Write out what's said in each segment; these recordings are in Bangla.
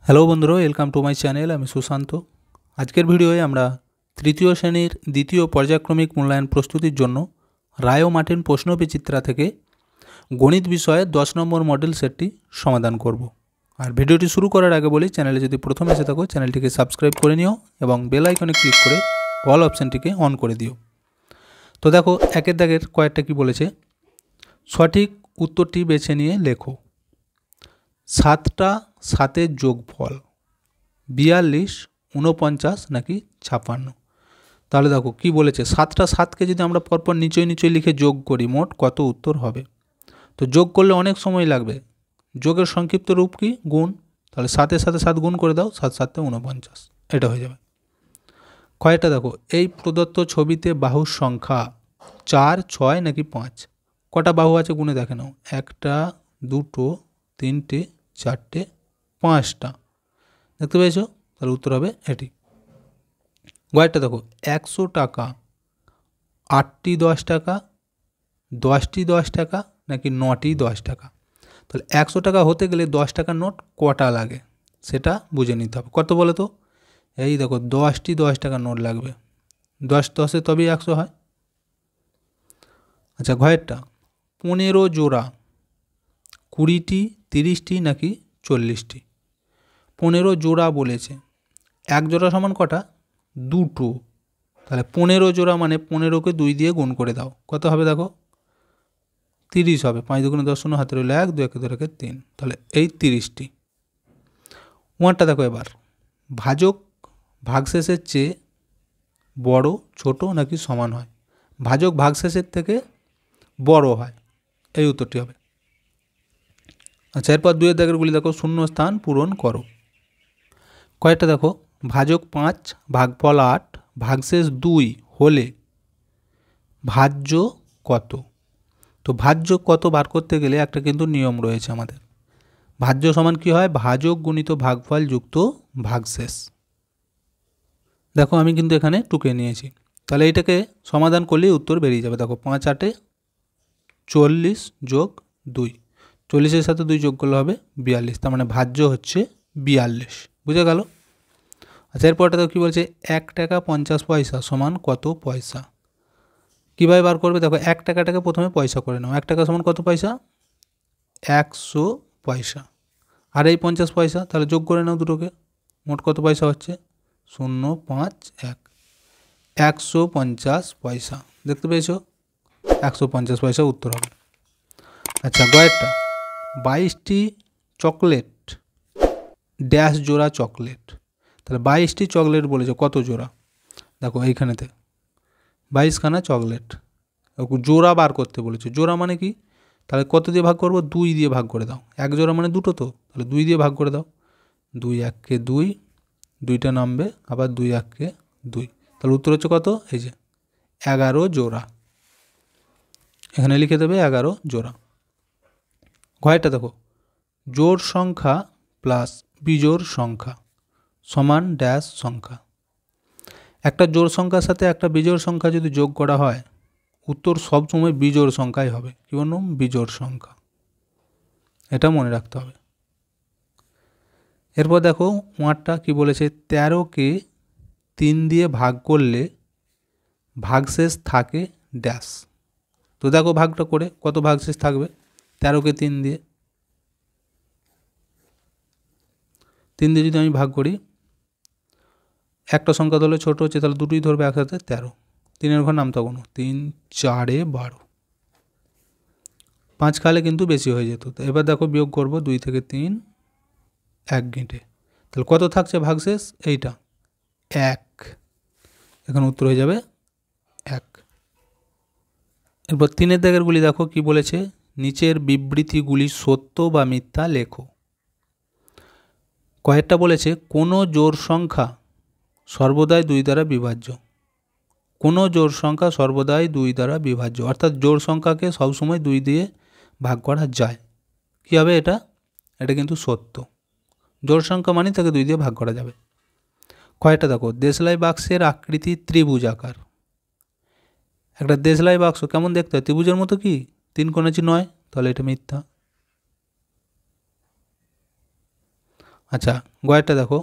হ্যালো বন্ধুরা, ওয়েলকাম টু মাই চ্যানেল। আমি সুশান্ত। আজকের ভিডিওয়ে আমরা তৃতীয় শ্রেণীর দ্বিতীয় পর্যায়ক্রমিক মূল্যায়ন প্রস্তুতির জন্য রায় ও মার্টিন প্রশ্নবিচিত্রা থেকে গণিত বিষয়ে 10 নম্বর মডেল সেটটি সমাধান করব। আর ভিডিওটি শুরু করার আগে বলি, চ্যানেলে যদি প্রথম এসে থাকো চ্যানেলটিকে সাবস্ক্রাইব করে নিও এবং বেল আইকনে ক্লিক করে অল অপশানটিকে অন করে দিও। তো দেখো, একের দাগের কয়েকটা কি বলেছে। সঠিক উত্তরটি বেছে নিয়ে লেখো। 7টা 7-এর যোগফল 42, 49 নাকি 56। তাহলে দেখো কি বলেছে, 7টা 7কে যদি আমরা পরপর নিচে লিখে যোগ করি মোট কত উত্তর হবে। তো যোগ করলে অনেক সময় লাগবে। যোগের সংক্ষিপ্ত রূপ কি? গুণ। তাহলে 7-এর সাথে 7 গুণ করে দাও, 7 7 49, এটা হয়ে যাবে। কয়টা দেখো, এই প্রদত্ত ছবিতে বাহুর সংখ্যা 4, 6 নাকি 5। কটা বাহু আছে গুণে দেখে নাও। 1টা 2টো 3টে 4টে 5টা। দেখতে পেয়েছো? তাহলে উত্তর হবে এটি। গয়েরটা দেখো, 100 টাকা 8টি 10 টাকা, 10টি 10 টাকা নাকি 9টি 10 টাকা। তাহলে 100 টাকা হতে গেলে 10 টাকার নোট কটা লাগে সেটা বুঝে নিতে হবে। কত বলো তো? এই দেখো, 10টি 10 টাকার নোট লাগবে। 10 10-এ তবেই 100 হয়। আচ্ছা, ঘয়েরটা 15 জোড়া 20টি 30টি নাকি 40টি। 15 জোড়া বলেছে, এক জোড়া সমান কটা? 2টো। তাহলে 15 জোড়া মানে 15কে 2 দিয়ে গুণ করে দাও, কত হবে দেখো? 30 হবে। 5 দুগুণে 10, 0 হাতে রইল 1, 2 একে 2 রেখে 3, তাহলে এই 30টি। ওয়ানটা দেখো এবার, ভাজক ভাগশেষের চেয়ে বড়, ছোট নাকি সমান হয়। ভাজক ভাগশেষের থেকে বড় হয়, এই উত্তরটি হবে। আচ্ছা, এরপর 2-এর দাগেরগুলি দেখো, শূন্য স্থান পূরণ করো। কয়েকটা দেখো, ভাজক 5 ভাগফল 8 ভাগশেষ 2 হলে ভাজ্য কত। তো ভাজ্য কত বার করতে গেলে একটা কিন্তু নিয়ম রয়েছে আমাদের। ভাজ্য সমান কি হয়? ভাজক গুণিত ভাগফল যুক্ত ভাগশেষ। দেখো আমি কিন্তু এখানে টুকে নিয়েছি, তাহলে এইটাকে সমাধান করলেই উত্তর বেরিয়ে যাবে। দেখো 5 8-এ 40 যোগ 2, 40-এর সাথে 2 যোগ করলে হবে 42, তার মানে ভাজ্য হচ্ছে 42। বুঝে গেল? আচ্ছা, এরপরটা তো কী বলছে, 1 টাকা 50 পয়সা সমান কত পয়সা। কীভাবে বার করবে? দেখো 1 টাকাটাকে প্রথমে পয়সা করে নাও। 1 টাকা সমান কত পয়সা? 100 পয়সা। আর এই 50 পয়সা, তাহলে যোগ করে নাও দুটোকে, মোট কত পয়সা হচ্ছে? 0 5 1, 150 পয়সা। দেখতে পেয়েছো? 150 পয়সা উত্তর হবে। আচ্ছা, গয়েরটা 22টি চকলেট ড্যাশ জোড়া চকলেট। তাহলে 22টি চকলেট বলেছে, কত জোড়া? দেখো এইখানেতে 22খানা চকলেট, জোড়া বার করতে বলেছে। জোড়া মানে কি? তাহলে কত দিয়ে ভাগ করবো? 2 দিয়ে ভাগ করে দাও। এক জোড়া মানে দুটো, তো তাহলে 2 দিয়ে ভাগ করে দাও। 2 1-কে 2, 2টা নামবে, আবার 2 1-কে 2, তাহলে উত্তর হচ্ছে কত? এই যে 11 জোড়া। এখানে লিখে দেবে 11 জোড়া। ঘয়টা দেখো, জোড় সংখ্যা প্লাস বিজোড় সংখ্যা সমান ড্যাশ সংখ্যা। একটা জোড় সংখ্যার সাথে একটা বিজোড় সংখ্যা যদি যোগ করা হয়, উত্তর সবসময় বিজোড় সংখ্যাই হবে। কী বললাম? বিজোড় সংখ্যা। এটা মনে রাখতে হবে। এরপর দেখো ওয়ারটা কি বলেছে, 13কে 3 দিয়ে ভাগ করলে ভাগশেষ থাকে ড্যাশ। তো দেখো ভাগটা করে কত ভাগশেষ থাকবে? 13কে 3 দিয়ে যদি আমি ভাগ করি, একটা সংখ্যা ধরলে ছোটো হচ্ছে, তাহলে দুটোই ধরবে একসাথে 13। 3-এর ঘর নামতে কোনো 3 4-এ 12, 5 খালে কিন্তু বেশি হয়ে যেত। তো এবার দেখো বিয়োগ করব, 2 থেকে 3 1 গিঁটে, তাহলে কত থাকছে ভাগশেষ? এইটা 1। এখন উত্তর হয়ে যাবে 1। এরপর 3-এর দাগেরগুলি দেখো কি বলেছে, নিচের বিবৃতিগুলি সত্য বা মিথ্যা লেখো। কয়েকটা বলেছে, কোনো জোড় সংখ্যা সর্বদাই 2 দ্বারা বিভাজ্য। কোনো জোড় সংখ্যা সর্বদাই 2 দ্বারা বিভাজ্য, অর্থাৎ জোড় সংখ্যাকে সবসময় 2 দিয়ে ভাগ করা যায়। কী হবে এটা? এটা কিন্তু সত্য। জোড় সংখ্যা মানে তাকে 2 দিয়ে ভাগ করা যাবে। কয়টা দেখো, দেশলাই বাক্সের আকৃতি ত্রিভুজ আকার। একটা দেশলাই বাক্স কেমন দেখতে হয়? ত্রিভুজের মতো কি? 3 কোণাচি নয়, তাহলে এটা মিথ্যা। আচ্ছা, গয়েরটা দেখো,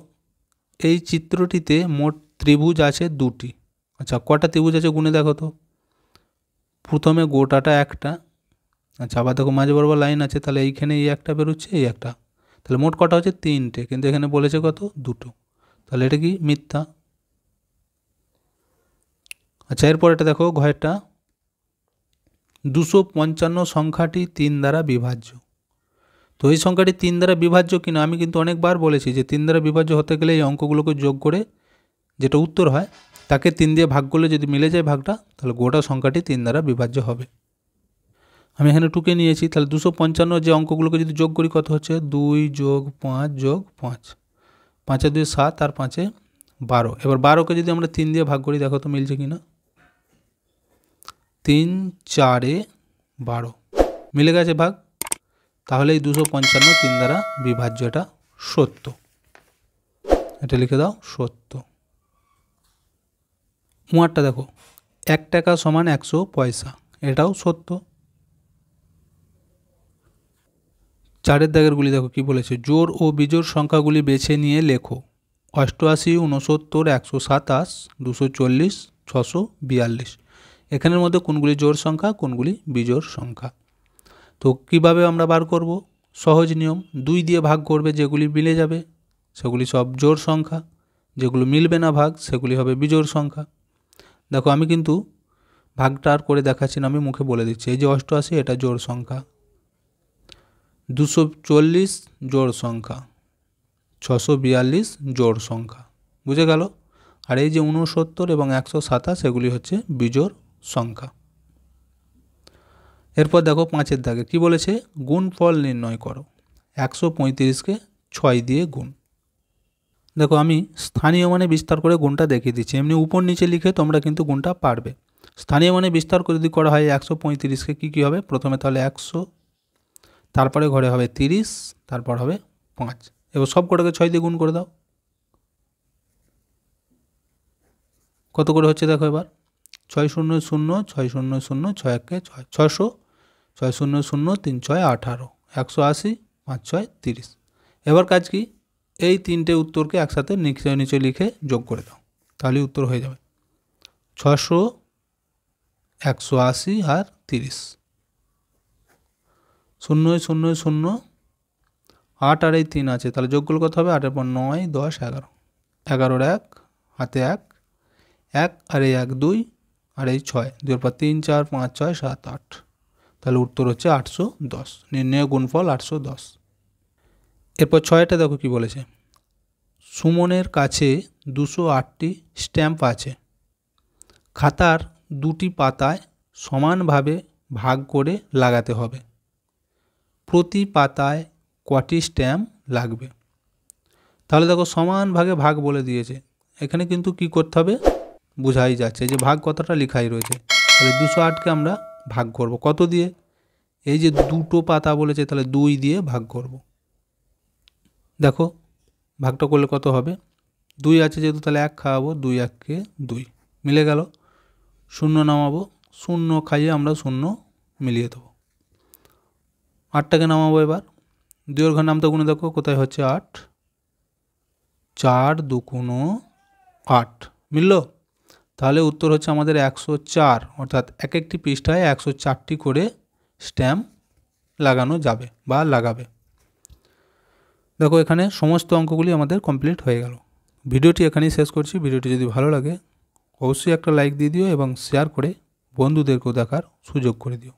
এই চিত্রটিতে মোট ত্রিভুজ আছে দুটি। আচ্ছা, কটা ত্রিভুজ আছে গুণে দেখো তো। প্রথমে গোটাটা একটা, আচ্ছা আবার দেখো মাঝে বরাবর লাইন আছে, তাহলে এইখানে এই একটা বেরোচ্ছে, এই একটা, তাহলে মোট কটা হচ্ছে তিনটে, কিন্তু এখানে বলেছে কত দুটো, তাহলে এটা কি মিথ্যা। আচ্ছা, এরপর এটা দেখো ঘয়েরটা, 255 সংখ্যাটি 3 দ্বারা বিভাজ্য। তো এই সংখ্যাটি 3 দ্বারা বিভাজ্য কিনা আমি কিন্তু অনেকবার বলেছি যে 3 দ্বারা বিভাজ্য হতে গেলে এই অঙ্কগুলোকে যোগ করে যেটা উত্তর হয় তাকে 3 দিয়ে ভাগ করলে যদি মিলে যায় ভাগটা, তাহলে গোটা সংখ্যাটি 3 দ্বারা বিভাজ্য হবে। আমি এখানে টুকে নিয়েছি, তাহলে 255 যে অঙ্কগুলোকে যদি যোগ করি কত হচ্ছে 2 যোগ 5 যোগ 5, 5 2 7 আর 5 12। এবার 12কে যদি আমরা 3 দিয়ে ভাগ করি দেখো তো মিলছে কিনা, 3 4 12 মিলে গেছে ভাগ, তাহলে এই 255 3 দ্বারা বিভাজ্য, এটা সত্য। এটা লিখে দাও সত্য। উমারটা দেখো, 1 টাকা সমান 100 পয়সা, এটাও সত্য। 4 দাগেরগুলি দেখো কি বলেছে, জোড় ও বিজোড় সংখ্যাগুলি বেছে নিয়ে লেখো। 88 69 127 240 642। এখানের মধ্যে কোনগুলি জোড় সংখ্যা কোনগুলি বিজোড় সংখ্যা। তো কিভাবে আমরা বার করব, সহজ নিয়ম, 2 দিয়ে ভাগ করবে, যেগুলি মিলে যাবে সেগুলি সব জোড় সংখ্যা, যেগুলো মিলবে না ভাগ সেগুলি হবে বিজোড় সংখ্যা। দেখো আমি কিন্তু ভাগটা আর করে দেখাচ্ছি না, আমি মুখে বলে দিচ্ছি। এই যে 88 এটা জোড় সংখ্যা, 240 জোড় সংখ্যা, 642 জোড় সংখ্যা, বুঝে গেল। আর এই যে 69 এবং 127 এগুলি হচ্ছে বিজোড় সংখ্যা। এরপর দেখো 5 দাগে কি বলেছে, গুণফল নির্ণয় করো। 135কে 6 দিয়ে গুণ। দেখো আমি স্থানীয় মানে বিস্তার করে গুণটা দেখিয়ে দিচ্ছি, এমনি উপর নিচে লিখে তোমরা কিন্তু গুণটা পারবে। স্থানীয় মানে বিস্তার করে যদি করা হয় 135কে কী হবে, প্রথমে তাহলে 100, তারপরে ঘরে হবে 30, তারপর হবে 5। এবার সব কটাকে 6 দিয়ে গুণ করে দাও, কত করে হচ্ছে দেখো এবার, 6 0 0 6 0 0 6 1 6, 600, 6 0 0 3 6 18, 180, 5 6 30। এবার কাজ কি, এই তিনটে উত্তরকে একসাথে নিচে নিচে লিখে যোগ করে দাও, তাহলে উত্তর হয়ে যাবে 600, 180 আর 30। 0 0 0 8 আর এই 3 আছে, তাহলে যোগগুলো কত হবে, 8 পর 9 10 11, 11 1 হাতে 1 1 আর এই 1 2 আর এই 6, 2 পর 3 4 5 6 7 8, তাহলে উত্তর হচ্ছে 810। নির্ণয় গুণফল 810। এরপর 6টা দেখো কি বলেছে, সুমনের কাছে 208টি স্ট্যাম্প আছে, খাতার 2টি পাতায় সমানভাবে ভাগ করে লাগাতে হবে, প্রতি পাতায় কটি স্ট্যাম্প লাগবে। তাহলে দেখো সমান ভাগে ভাগ বলে দিয়েছে, এখানে কিন্তু কি করতে হবে বোঝাই যাচ্ছে যে ভাগ কতটা লেখাই রয়েছে। তাহলে 208কে আমরা ভাগ করব কত দিয়ে, এই যে দুটো পাতা বলেছে তাহলে 2 দিয়ে ভাগ করব। দেখো ভাগটা করলে কত হবে, 2 আছে যেহেতু তাহলে 1 খাওয়াবো, 2 1 2 মিলে গেল। 0 নামাবো, 0 খাইয়ে আমরা 0 মিলিয়ে দেবো। 8টাকে নামাবো, এবার 2 ঘর নামতে গুণে দেখো কোথায় হচ্ছে 8, 4 2 8 মিলল। তাহলে উত্তর হচ্ছে আমাদের 104, অর্থাৎ এক একটি পৃষ্ঠায় 104টি করে স্ট্যাম্প লাগানো যাবে বা লাগাবে। দেখো এখানে সমস্ত অঙ্কগুলি আমাদের কমপ্লিট হয়ে গেল। ভিডিওটি এখানেই শেষ করছি। ভিডিওটি যদি ভালো লাগে অবশ্যই একটা লাইক দিয়ে দিও এবং শেয়ার করে বন্ধুদেরকেও দেখার সুযোগ করে দিও।